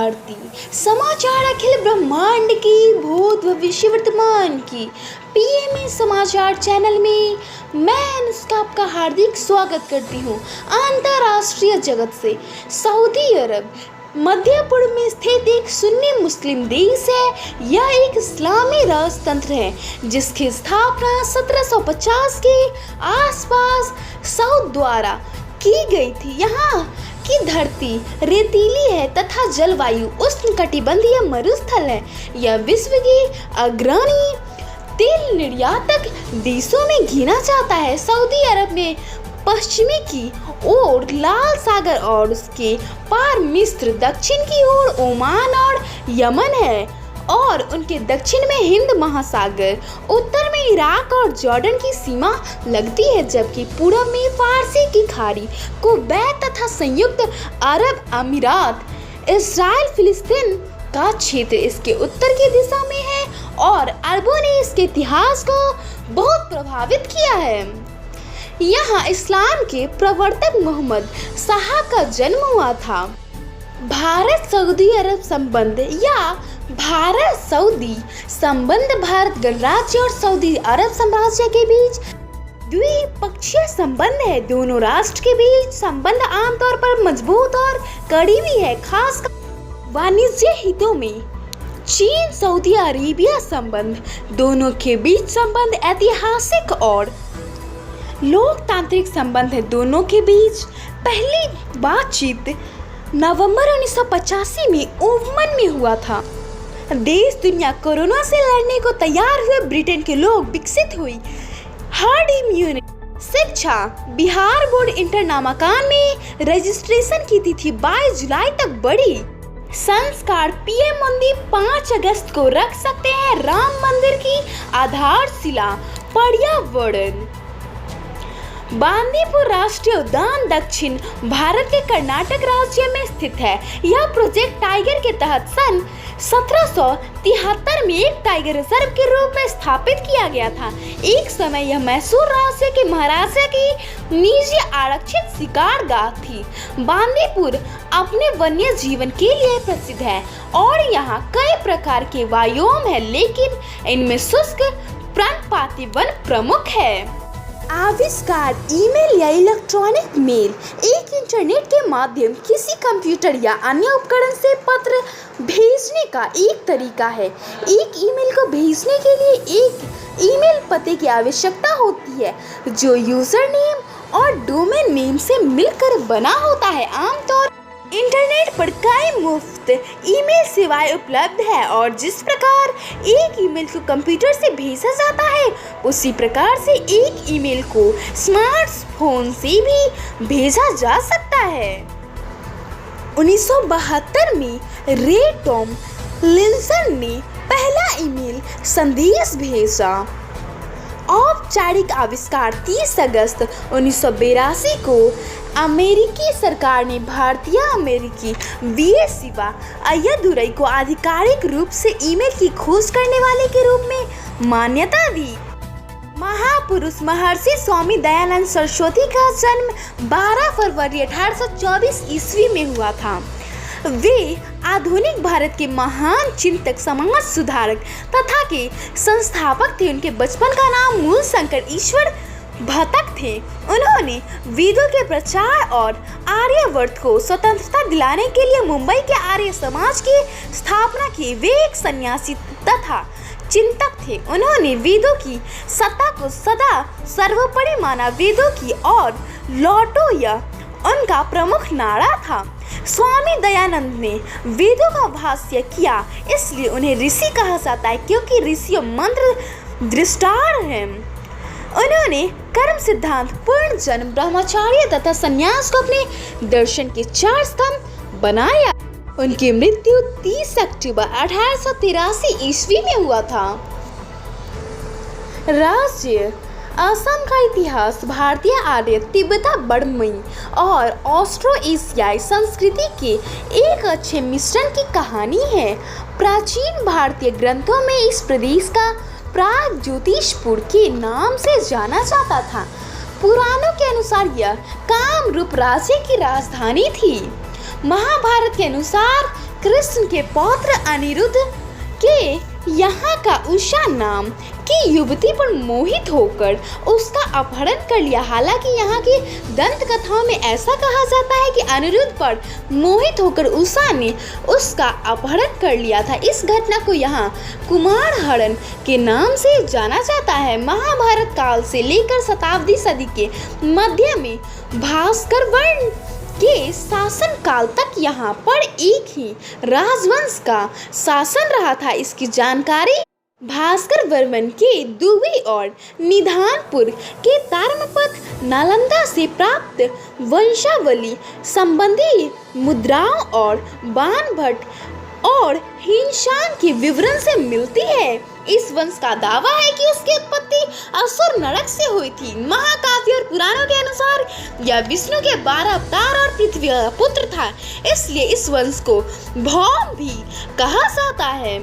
भारती समाचार अखिल ब्रह्मांड की भूत भविष्य वर्तमान की पीएमए समाचार चैनल में मैं अनुष्का आपका हार्दिक स्वागत करती हूँ। अंतर्राष्ट्रीय जगत से सऊदी अरब मध्य पूर्व में स्थित एक सुन्नी मुस्लिम देश है। यह एक इस्लामी राजतंत्र है जिसकी स्थापना 1750 के आसपास सऊद द्वारा की गई थी। यहाँ की धरती रेतीली है तथा जलवायु उष्णकटिबंधीय मरुस्थल है। यह विश्व के अग्रणी तेल निर्यातक देशों में गिना जाता है। सऊदी अरब में पश्चिमी की ओर लाल सागर और उसके पार मिस्र, दक्षिण की ओर ओमान और यमन है और उनके दक्षिण में हिंद महासागर, उत्तर में इराक और जॉर्डन की सीमा लगती है, जबकि पूर्व में फारसी की खाड़ी, कुवैत तथा संयुक्त अरब अमीरात, इस्राइल, फिलिस्तीन का क्षेत्र इसके उत्तर की दिशा में है और अरबों ने इसके इतिहास को बहुत प्रभावित किया है। यहाँ इस्लाम के प्रवर्तक मोहम्मद साहब का जन्म हुआ था। भारत सऊदी अरब संबंध या भारत सऊदी संबंध भारत गणराज्य और सऊदी अरब साम्राज्य के बीच द्विपक्षीय संबंध है। दोनों राष्ट्र के बीच संबंध आमतौर पर मजबूत और करीबी है, खासकर वाणिज्य हितों में। चीन सऊदी अरेबिया संबंध दोनों के बीच संबंध ऐतिहासिक और लोकतांत्रिक संबंध है। दोनों के बीच पहली बातचीत नवंबर 1985 में ओमान में हुआ था। देश दुनिया कोरोना से लड़ने को तैयार हुए। ब्रिटेन के लोग विकसित हुई हर्ड इम्यूनिटी। शिक्षा बिहार बोर्ड इंटर नामांकन में रजिस्ट्रेशन की तिथि 22 जुलाई तक बढ़ी। संस्कार पीएम मोदी 5 अगस्त को रख सकते हैं राम मंदिर की आधारशिला। पर्यावरण बांदीपुर राष्ट्रीय उद्यान दक्षिण भारत के कर्नाटक राज्य में स्थित है। यह प्रोजेक्ट टाइगर के तहत सन 1773 में एक टाइगर रिजर्व के रूप में स्थापित किया गया था। एक समय यह मैसूर राज्य के महाराजा की निजी आरक्षित शिकारगाह थी। बांदीपुर अपने वन्य जीवन के लिए प्रसिद्ध है और यहाँ कई प्रकार के वायोम है, लेकिन इनमें शुष्क पर्णपाती वन प्रमुख है। आविष्कार ईमेल या इलेक्ट्रॉनिक मेल एक इंटरनेट के माध्यम किसी कंप्यूटर या अन्य उपकरण से पत्र भेजने का एक तरीका है। एक ईमेल को भेजने के लिए एक ईमेल पते की आवश्यकता होती है जो यूजर नेम और डोमेन नेम से मिलकर बना होता है। आमतौर इंटरनेट पर कई मुफ्त ईमेल सेवाएं उपलब्ध है और जिस प्रकार एक ईमेल को कंप्यूटर से भेजा जाता है उसी प्रकार से एक ईमेल को स्मार्टफोन से भी भेजा जा सकता है। 1972 में रे टॉम लिंसन ने पहला ईमेल संदेश भेजा। औपचारिक आविष्कार 30 अगस्त 1982 को अमेरिकी सरकार ने भारतीय अमेरिकी वीर शिवा अय्यादुरई को आधिकारिक रूप से ईमेल की खोज करने वाले के रूप में मान्यता दी। महापुरुष महर्षि स्वामी दयानंद सरस्वती का जन्म 12 फरवरी 1824 ईस्वी में हुआ था। वे आधुनिक भारत के महान चिंतक, समाज सुधारक तथा के संस्थापक थे। उनके बचपन का नाम मूल शंकर ईश्वर भटक थे। उन्होंने वेदों के प्रचार और आर्यवर्त को स्वतंत्रता दिलाने के लिए मुंबई के आर्य समाज की स्थापना की। वे एक सन्यासी तथा चिंतक थे। उन्होंने वेदों की सत्ता को सदा सर्वोपरि माना। वेदों की और लौटो यह उनका प्रमुख नारा था। स्वामी दयानंद ने वेदों का भाष्य किया, इसलिए उन्हें ऋषि कहा जाता है क्योंकि ऋषि मंत्र दृष्टार हैं। उन्होंने कर्म सिद्धांत, पूर्ण जन्म, ब्रह्मचर्य तथा संन्यास को अपने दर्शन के 4 स्तंभ बनाया। उनकी मृत्यु 30 अक्टूबर 1883 ईस्वी में हुआ था। राज्य असम का इतिहास भारतीय आर्य, तिब्बता बर्मई और ऑस्ट्रो एशियाई संस्कृति के एक अच्छे मिश्रण की कहानी है। प्राचीन भारतीय ग्रंथों में इस प्रदेश का प्राग ज्योतिषपुर के नाम से जाना जाता था। पुराणों के अनुसार यह कामरूप राज्य की राजधानी थी। महाभारत के अनुसार कृष्ण के पौत्र अनिरुद्ध के यहाँ का उषा नाम की युवती पर मोहित होकर उसका अपहरण कर लिया। हालांकि यहाँ की दंत कथाओं में ऐसा कहा जाता है कि अनिरुद्ध पर मोहित होकर उषा ने उसका अपहरण कर लिया था। इस घटना को यहाँ कुमारहरण के नाम से जाना जाता है। महाभारत काल से लेकर शताब्दी सदी के मध्य में भास्कर वर्ण के शासन काल तक यहाँ पर एक ही राजवंश का शासन रहा था। इसकी जानकारी भास्कर वर्मन के दुबी और निधानपुर के ताम्रपत्र नालंदा से प्राप्त वंशावली संबंधी मुद्राओं और बाणभट्ट और हिंसान के विवरण से मिलती है। इस वंश का दावा है कि उसकी उत्पत्ति असुर नरक से हुई थी। महाकाव्य और पुराणों के अनुसार यह विष्णु के 12 अवतार और पृथ्वी का पुत्र था, इसलिए इस वंश को भौम भी कहा जाता है।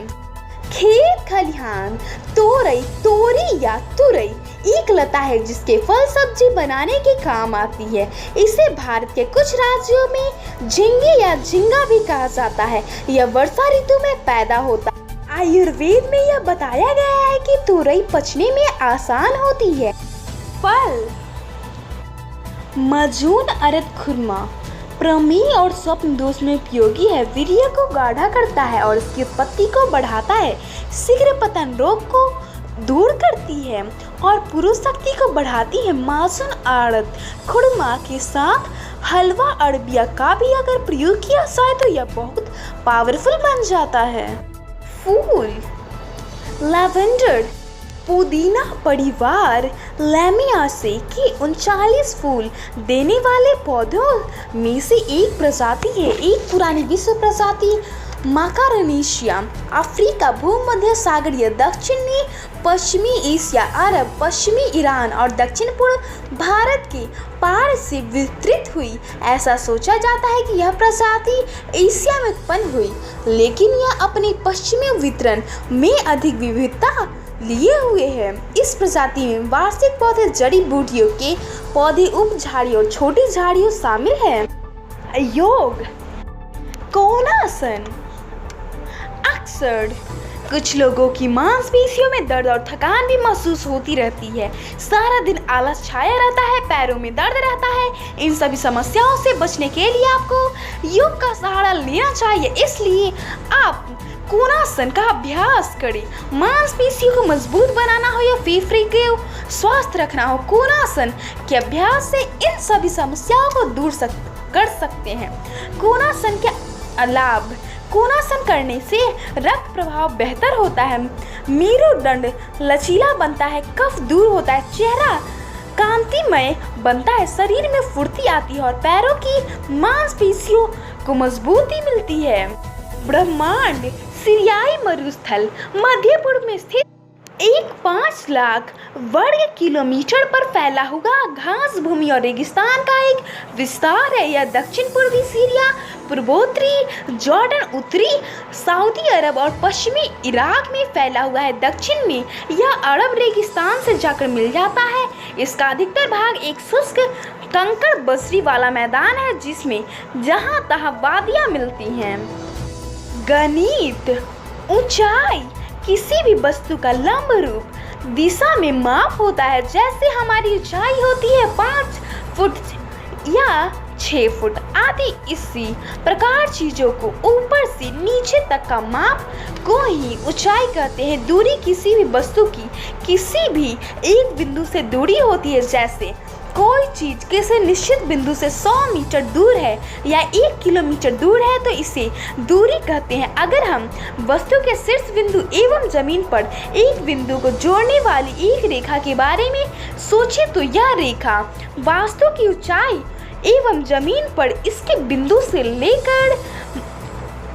खेत खलिहान तोरई, तोरी या तुरई एक लता है जिसके फल सब्जी बनाने के काम आती है। इसे भारत के कुछ राज्यों में झिंगी या झिंगा भी कहा जाता है। यह वर्षा ऋतु में पैदा होता है। आयुर्वेद में यह बताया गया है कि तुरई पचने में आसान होती है। फल मजून, अरद, खुरमा प्रमेह और स्वप्न दोष में उपयोगी है। वीर्य को गाढ़ा करता है और इसकी उत्पत्ति को बढ़ाता है। शीघ्र पतन रोग को दूर करती है और पुरुष शक्ति को बढ़ाती है। मासून, अरद, खुरमा के साथ हलवा अरबिया का भी अगर प्रयोग किया जाए तो यह बहुत पावरफुल बन जाता है। फूल लैवेंडर पुदीना परिवार लैमियासी के 39 फूल देने वाले पौधों में से एक प्रजाति है। एक पुरानी विश्व प्रजाति माकारोनेशिया अफ्रीका, भूमध्य सागरीय, दक्षिणी पश्चिमी एशिया, अरब, पश्चिमी ईरान और दक्षिण पूर्व भारत के पहाड़ से विस्तृत हुई। ऐसा सोचा जाता है कि यह प्रजाति एशिया में उत्पन्न हुई, लेकिन यह अपने पश्चिमी वितरण में अधिक विविधता लिए हुए हैं। इस प्रजाति में वार्षिक पौधे, जड़ी बूटियों के पौधे, उप झाड़ियों और छोटी झाड़ियों शामिल हैं। योग कोणासन अक्सर कुछ लोगों की मांसपेशियों में दर्द और थकान भी महसूस होती रहती है। सारा दिन आलस छाया रहता है, पैरों में दर्द रहता है। इन सभी समस्याओं से बचने के लिए आपको योग का सहारा लेना चाहिए। इसलिए आप कोणासन का अभ्यास करें। मांसपेशियों को मजबूत बनाना हो या फेफड़े को स्वस्थ रखना हो, कोणासन के अभ्यास से इन सभी समस्याओं को दूर कर सकते हैं। कोणासन के लाभ कोणासन करने से रक्त प्रवाह बेहतर होता है, मेरुदंड लचीला बनता है, कफ दूर होता है, चेहरा कांतिमय बनता है, शरीर में फुर्ती आती है और पैरों की मांसपेशियों को मजबूती मिलती है। ब्रह्मांड सीरियाई मरुस्थल मध्य पूर्व में स्थित 5 लाख वर्ग किलोमीटर पर फैला हुआ घास भूमि और रेगिस्तान का एक विस्तार है। यह दक्षिण पूर्वी सीरिया, पूर्वोत्तरी जॉर्डन, उत्तरी सऊदी अरब और पश्चिमी इराक में फैला हुआ है। दक्षिण में यह अरब रेगिस्तान से जाकर मिल जाता है। इसका अधिकतर भाग एक शुष्क कंकड़ बजरी वाला मैदान है जिसमें जहाँ तहाँ वादियाँ मिलती हैं। गणित ऊंचाई किसी भी वस्तु का लंब रूप दिशा में माप होता है। जैसे हमारी ऊंचाई होती है 5 फुट या 6 फुट आदि, इसी प्रकार चीजों को ऊपर से नीचे तक का माप को ही ऊंचाई कहते हैं। दूरी किसी भी वस्तु की किसी भी एक बिंदु से दूरी होती है। जैसे कोई चीज किसी निश्चित बिंदु से 100 मीटर दूर है या 1 किलोमीटर दूर है तो इसे दूरी कहते हैं। अगर हम वस्तु के शीर्ष बिंदु एवं जमीन पर एक बिंदु को जोड़ने वाली एक रेखा के बारे में सोचें तो यह रेखा वस्तु की ऊंचाई एवं जमीन पर इसके बिंदु से लेकर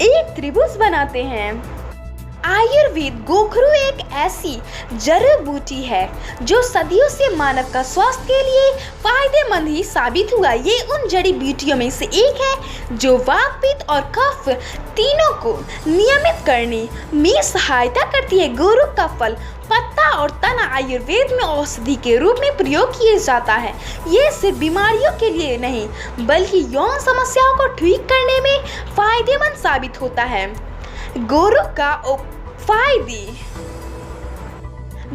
एक त्रिभुज बनाते हैं। आयुर्वेद गोखरू एक ऐसी जड़ी बूटी है जो सदियों से मानव का स्वास्थ्य के लिए फायदेमंद ही साबित हुआ। ये उन जड़ी बूटियों में से एक है जो वात, पित्त और कफ तीनों को नियमित करने में सहायता करती है। गोरू का फल, पत्ता और तना आयुर्वेद में औषधि के रूप में प्रयोग किया जाता है। ये सिर्फ बीमारियों के लिए नहीं बल्कि यौन समस्याओं को ठीक करने में फायदेमंद साबित होता है। गोरू का फायदे।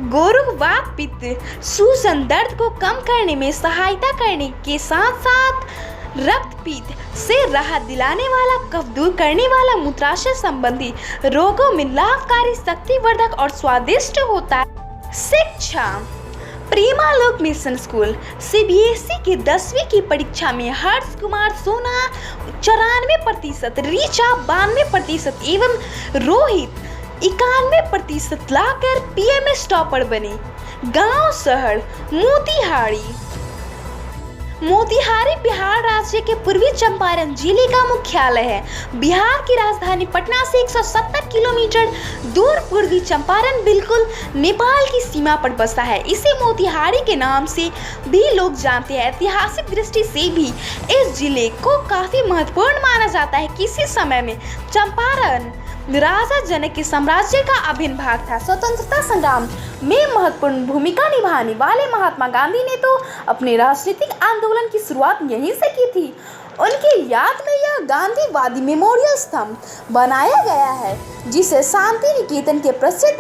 गोरू वात पित्त सूजन दर्द को कम करने में सहायता करने के साथ साथ रक्तपीत से राहत दिलाने वाला, कफ दूर करने वाला, मूत्राशय संबंधी रोगों में लाभकारी, शक्तिवर्धक और स्वादिष्ट होता है। शिक्षा। प्रेमालोक मिशन स्कूल CBSE की 10वीं की परीक्षा में हर्ष कुमार सोना 94%, ऋचा 92% एवं रोहित 91% लाकर PMS टॉपर बने। गांव शहर मोतिहारी बिहार राज्य के पूर्वी चंपारण जिले का मुख्यालय है। बिहार की राजधानी पटना से 170 किलोमीटर दूर पूर्वी चंपारण बिल्कुल नेपाल की सीमा पर बसा है। इसे मोतिहारी के नाम से भी लोग जानते हैं। ऐतिहासिक दृष्टि से भी इस जिले को काफी महत्वपूर्ण माना जाता है। किसी समय में चंपारण राजा जनक के साम्राज्य का अभिन्न भाग था। स्वतंत्रता संग्राम में महत्वपूर्ण भूमिका निभाने वाले महात्मा गांधी ने तो अपने राजनीतिक आंदोलन की शुरुआत यहीं से की थी। उनकी याद में यह गांधीवादी मेमोरियल स्तंभ बनाया गया है, जिसे शांति निकेतन के प्रसिद्ध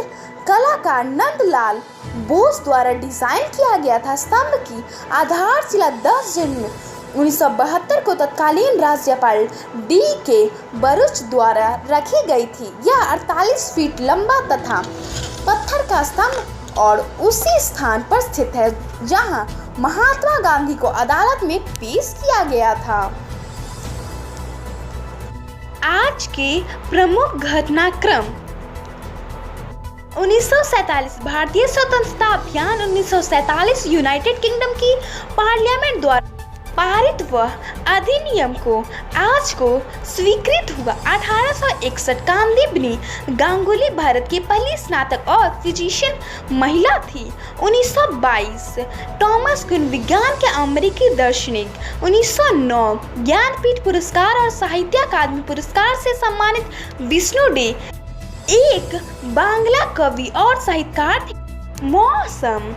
कलाकार नंदलाल बोस द्वारा डिजाइन किया गया था। स्तंभ की आधारशिला 10 जनवरी 1972 को तत्कालीन राज्यपाल D.K. बरुच द्वारा रखी गई थी। यह 48 फीट लंबा तथा पत्थर का स्तंभ और उसी स्थान पर स्थित है जहां महात्मा गांधी को अदालत में पेश किया गया था। आज के प्रमुख घटनाक्रम। 1947 भारतीय स्वतंत्रता अभियान। 1947 यूनाइटेड किंगडम की पार्लियामेंट द्वारा पारित वह अधिनियम को आज को स्वीकृत हुआ। 1861 कामदेवनी गांगुली भारत की पहली स्नातक और फिजिशियन महिला थी। 1922 टॉमस कुन विज्ञान के अमेरिकी दार्शनिक। 1909 ज्ञानपीठ पुरस्कार और साहित्य अकादमी पुरस्कार से सम्मानित विष्णु डे एक बांग्ला कवि और साहित्यकार थे। मौसम।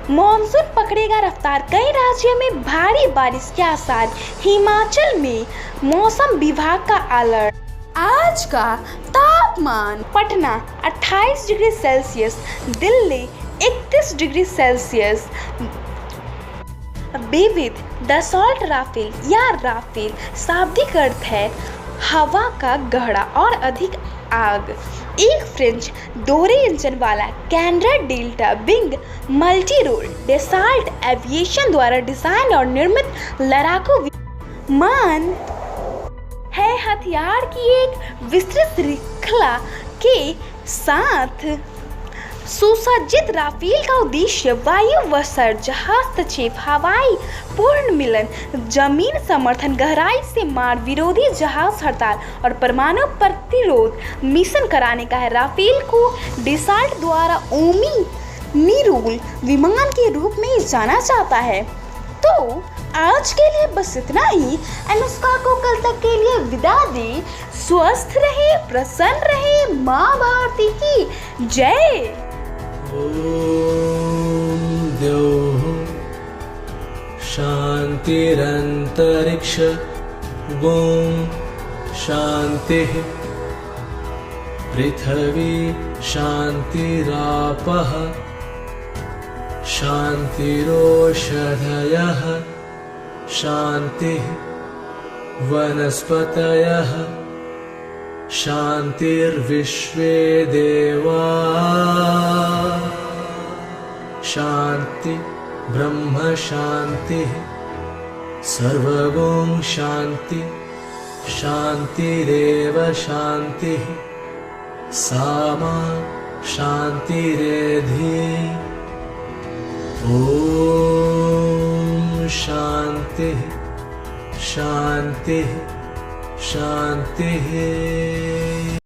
मॉनसून पकड़ेगा रफ्तार। कई राज्यों में भारी बारिश के आसार। हिमाचल में मौसम विभाग का अलर्ट। आज का तापमान। Patna 28 degree Celsius, Delhi 31 degree Celsius. विविध दसॉल्ट राफेल या राफेल शाब्दिक अर्थ है हवा का गहरा और अधिक आग। एक फ्रेंच दोहरे इंजन वाला canard delta wing multi role Dassault aviation द्वारा डिजाइन और निर्मित लड़ाकू विमान है। हथियार की एक विस्तृत श्रृंखला के साथ सुसज्जित राफेल का उद्देश्य वायु वर्षज, हस्तक्षेप, हवाई पूर्ण मिलन, जमीन समर्थन, गहराई से मार, विरोधी जहाज हड़ताल और परमाणु प्रतिरोध मिशन कराने का है। राफेल को डेसाल्ट द्वारा ओमी निरोल विमान के रूप में जाना जाता है। तो आज के लिए बस इतना ही। अनुष्का को कल तक के लिए विदा दे। स्वस्थ रहे, प्रसन्न रहे। माँ भारती की जय। ॐ द्यौः शान्तिरन्तरिक्ष ॐ शान्तिः पृथिवी शान्तिरापः शान्तिरोषधयः शान्तिः वनस्पतयः शान्तिर्विश्वे देवा शान्ति ब्रह्म शान्तिः सर्वगुण शान्ति शान्तिरेव शान्तिः सामा शान्तिरेधि ॐ शान्तिः शान्तिः शान्तिः।